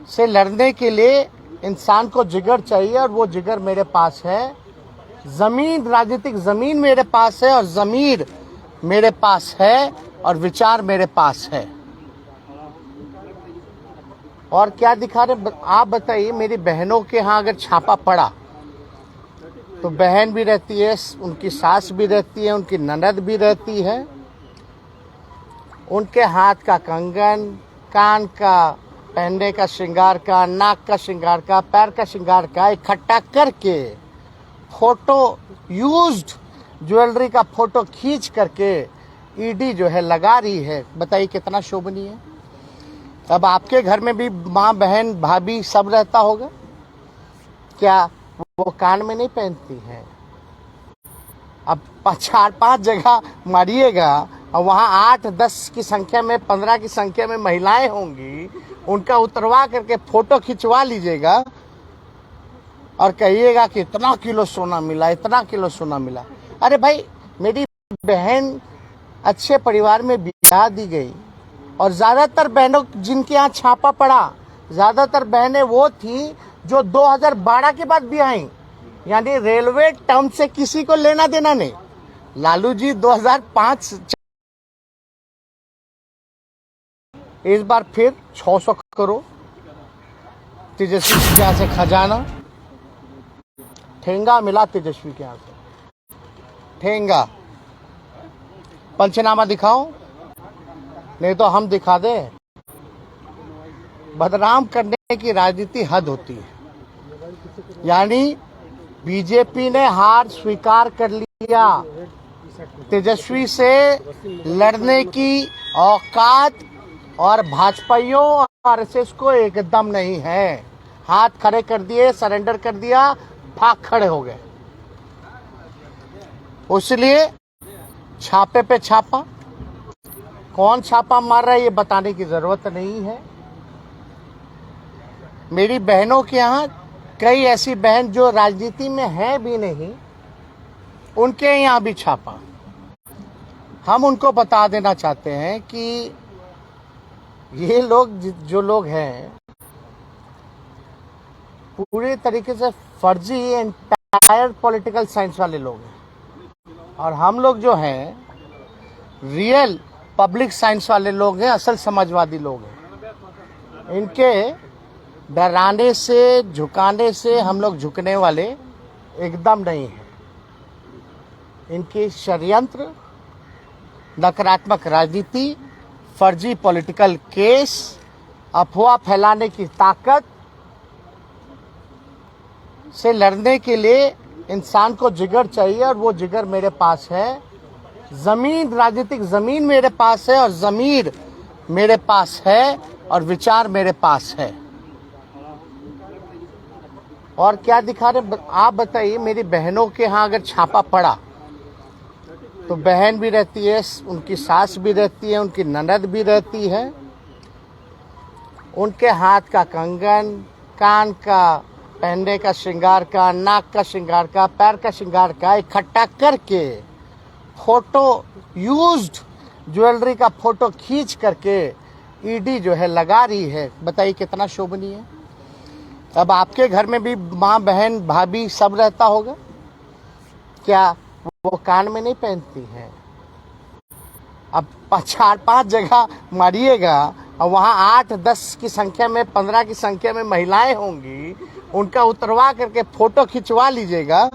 से लड़ने के लिए इंसान को जिगर चाहिए और वो जिगर मेरे पास है। जमीन, राजनीतिक जमीन मेरे पास है और जमीर मेरे पास है और विचार मेरे पास है। और क्या दिखा रहे आप बताइए। मेरी बहनों के यहाँ अगर छापा पड़ा तो बहन भी रहती है, उनकी सास भी रहती है, उनकी ननद भी रहती है। उनके हाथ का कंगन, कान का पहनने का श्रृंगार का, नाक का श्रृंगार का, पैर का श्रृंगार का इकट्ठा करके फोटो, यूज्ड ज्वेलरी का फोटो खींच करके ईडी जो है लगा रही है। बताइए कितना शोभनीय है। अब आपके घर में भी माँ, बहन, भाभी सब रहता होगा, क्या वो कान में नहीं पहनती हैं? अब 4-5 जगह मारिएगा और वहाँ 8-10 की संख्या में, 15 की संख्या में महिलाएं होंगी, उनका उतरवा करके फोटो खिंचवा लीजिएगा और कहिएगा कि इतना किलो सोना मिला, इतना किलो सोना मिला। अरे भाई, मेरी बहन अच्छे परिवार में ब्याह दी गई और ज़्यादातर बहनों जिनके यहाँ छापा पड़ा, ज़्यादातर बहनें वो थी जो 2012 के बाद भी आई, यानी रेलवे टर्म से किसी को लेना देना नहीं। लालू जी 2005, इस बार फिर 600 करोड़ तेजस्वी के यहाँ से खजाना, ठेंगा मिला तेजस्वी के यहाँ से, ठेंगा। पंचनामा दिखाओ, नहीं तो हम दिखा दे। बदनाम करने की राजनीति हद होती है। यानी बीजेपी ने हार स्वीकार कर लिया। तेजस्वी से लड़ने की औकात और भाजपाइयों और आरएसएस को एकदम नहीं है। हाथ खड़े कर दिए, सरेंडर कर दिया, भाग खड़े हो गए। इसलिए छापे पे छापा, कौन छापा मार रहा है ये बताने की जरूरत नहीं है। मेरी बहनों के यहाँ कई ऐसी बहन जो राजनीति में है भी नहीं, उनके यहाँ भी छापा। हम उनको बता देना चाहते हैं कि ये लोग, जो लोग हैं, पूरे तरीके से फर्जी एंटायर पॉलिटिकल साइंस वाले लोग हैं और हम लोग जो हैं रियल पब्लिक साइंस वाले लोग हैं, असल समाजवादी लोग हैं। इनके डराने से, झुकाने से हम लोग झुकने वाले एकदम नहीं हैं। इनकी षड्यंत्र, नकारात्मक राजनीति, फर्जी पॉलिटिकल केस, अफवाह फैलाने की ताकत से लड़ने के लिए इंसान को जिगर चाहिए और वो जिगर मेरे पास है। जमीन, राजनीतिक जमीन मेरे पास है और जमीर मेरे पास है और विचार मेरे पास है। और क्या दिखा रहे आप बताइए। मेरी बहनों के यहाँ अगर छापा पड़ा तो बहन भी रहती है, उनकी सास भी रहती है, उनकी ननद भी रहती है। उनके हाथ का कंगन, कान का पहनने का श्रृंगार का, नाक का श्रृंगार का, पैर का श्रृंगार का इकट्ठा करके फोटो, यूज्ड ज्वेलरी का फोटो खींच करके ईडी जो है लगा रही है। बताइए कितना शोभनीय है। अब आपके घर में भी माँ, बहन, भाभी सब रहता होगा, क्या वो कान में नहीं पहनती हैं? अब 4-5 जगह मारिएगा और वहाँ 8-10 की संख्या में, 15 की संख्या में महिलाएं होंगी, उनका उतरवा करके फोटो खिंचवा लीजिएगा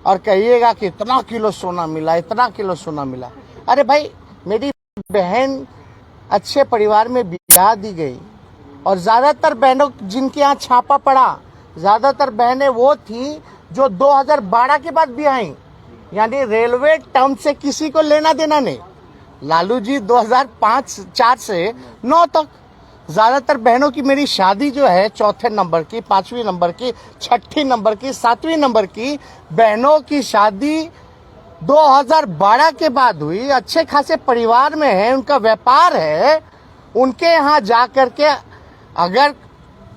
और कहिएगा कि इतना किलो सोना मिला, इतना किलो सोना मिला। अरे भाई, मेरी बहन अच्छे परिवार में ब्याह दी गई और ज़्यादातर बहनों जिनके यहाँ छापा पड़ा, ज़्यादातर बहनें वो थी जो 2012 के बाद भी आई, यानी रेलवे टर्म से किसी को लेना देना नहीं। लालू जी 2005-4 से 9 तक ज़्यादातर बहनों की मेरी शादी जो है 4थे नंबर की, 5वीं नंबर की, 6ठी नंबर की, 7वीं नंबर की बहनों की शादी 2012 के बाद हुई। अच्छे खासे परिवार में है, उनका व्यापार है। उनके यहाँ जा करके अगर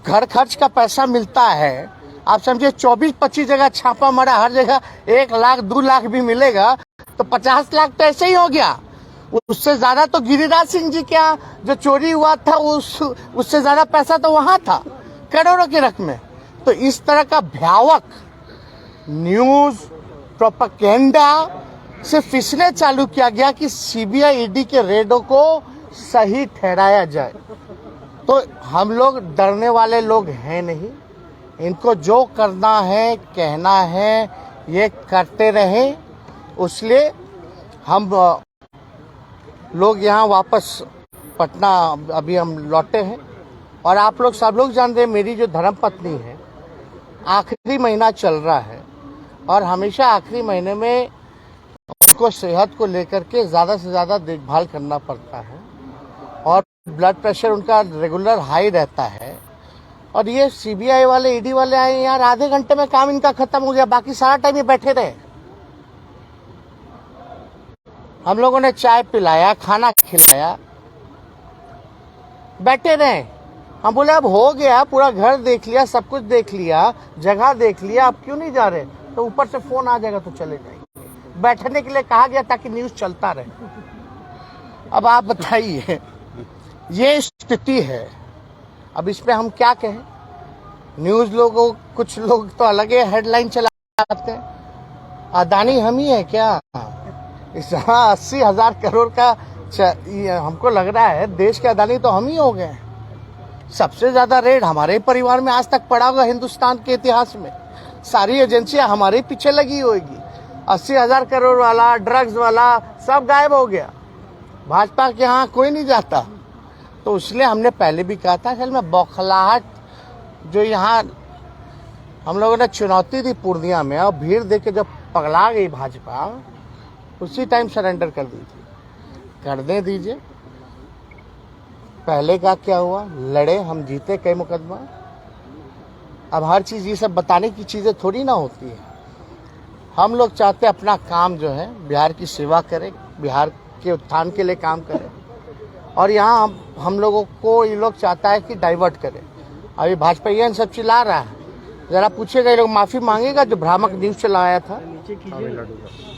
घर खर्च का पैसा मिलता है, आप समझिए 24-25 जगह छापा मारा, हर जगह 1 लाख 2 लाख भी मिलेगा तो 50 लाख तो ऐसे ही हो गया। उससे ज्यादा तो गिरिराज सिंह जी क्या जो चोरी हुआ था उससे ज्यादा पैसा तो वहां था, करोड़ों की रकमें। तो इस तरह का भयावक न्यूज प्रोपेगेंडा सिर्फ इसलिए चालू किया गया कि सीबीआई ईडी के रेडों को सही ठहराया जाए। तो हम लोग डरने वाले लोग हैं नहीं, इनको जो करना है कहना है ये करते रहे। इसलिए हम लोग यहाँ वापस पटना अभी हम लौटे हैं। और आप लोग सब लोग जानते हैं मेरी जो धर्मपत्नी है, आखिरी महीना चल रहा है और हमेशा आखिरी महीने में उनको सेहत को लेकर के ज़्यादा से ज़्यादा देखभाल करना पड़ता है और ब्लड प्रेशर उनका रेगुलर हाई रहता है। और ये सीबीआई वाले ईडी वाले आए यार, आधे घंटे में काम इनका खत्म हो गया, बाकी सारा टाइम ये बैठे रहे। हम लोगों ने चाय पिलाया, खाना खिलाया, बैठे रहे। हम बोले अब हो गया, पूरा घर देख लिया, सब कुछ देख लिया, जगह देख लिया, अब क्यों नहीं जा रहे? तो ऊपर से फोन आ जाएगा तो चले जाएंगे। बैठने के लिए कहा गया ताकि न्यूज चलता रहे। अब आप बताइए, ये स्थिति है। अब इस पे हम क्या कहें? न्यूज लोगों, कुछ लोग तो अलग ही हेडलाइन चलाते हैं। अदानी हम ही है क्या? इस 80,000 करोड़ का हमको लग रहा है देश के अदानी तो हम ही हो गए। सबसे ज्यादा रेड हमारे परिवार में आज तक पड़ा होगा हिंदुस्तान के इतिहास में। सारी एजेंसियां हमारे पीछे लगी होगी। 80,000 करोड़ वाला, ड्रग्स वाला सब गायब हो गया। भाजपा के यहाँ कोई नहीं जाता। तो इसलिए हमने पहले भी कहा था, असल में बौखलाहट जो यहाँ हम लोगों ने चुनौती दी पूर्णिया में, और भीड़ देख के जब पगला गई भाजपा, उसी टाइम सरेंडर कर दी थी। करने दीजिए। पहले का क्या हुआ, लड़े, हम जीते कई मुकदमा। अब हर चीज ये सब बताने की चीजें थोड़ी ना होती है। हम लोग चाहते अपना काम जो है बिहार की सेवा करें, बिहार के उत्थान के लिए काम करें। और यहाँ हम लोगों को ये लोग चाहता है कि डाइवर्ट करें। अभी भाजपा ये सब चिल्ला रहा है, जरा पूछेगा ये लोग माफी मांगेगा जो भ्रामक न्यूज चलाया था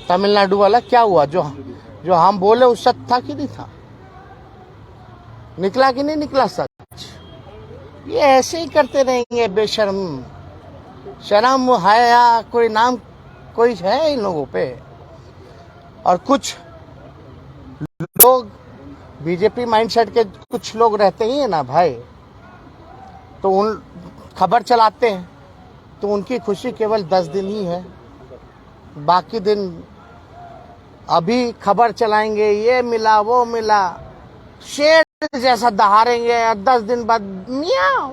तमिलनाडु वाला। क्या हुआ? जो हम बोले वो सच था कि नहीं था? निकला कि नहीं निकला सच? ये ऐसे ही करते रहेंगे बेशर्म। शर्म हया कोई नाम कोई है इन लोगों पे। और कुछ लोग बीजेपी माइंडसेट के कुछ लोग रहते ही है ना भाई, तो उन खबर चलाते हैं तो उनकी खुशी केवल 10 दिन ही है। बाकी दिन अभी खबर चलाएंगे, ये मिला वो मिला, शेर जैसा दहाड़ेंगे, 10 दिन बाद मियाओ।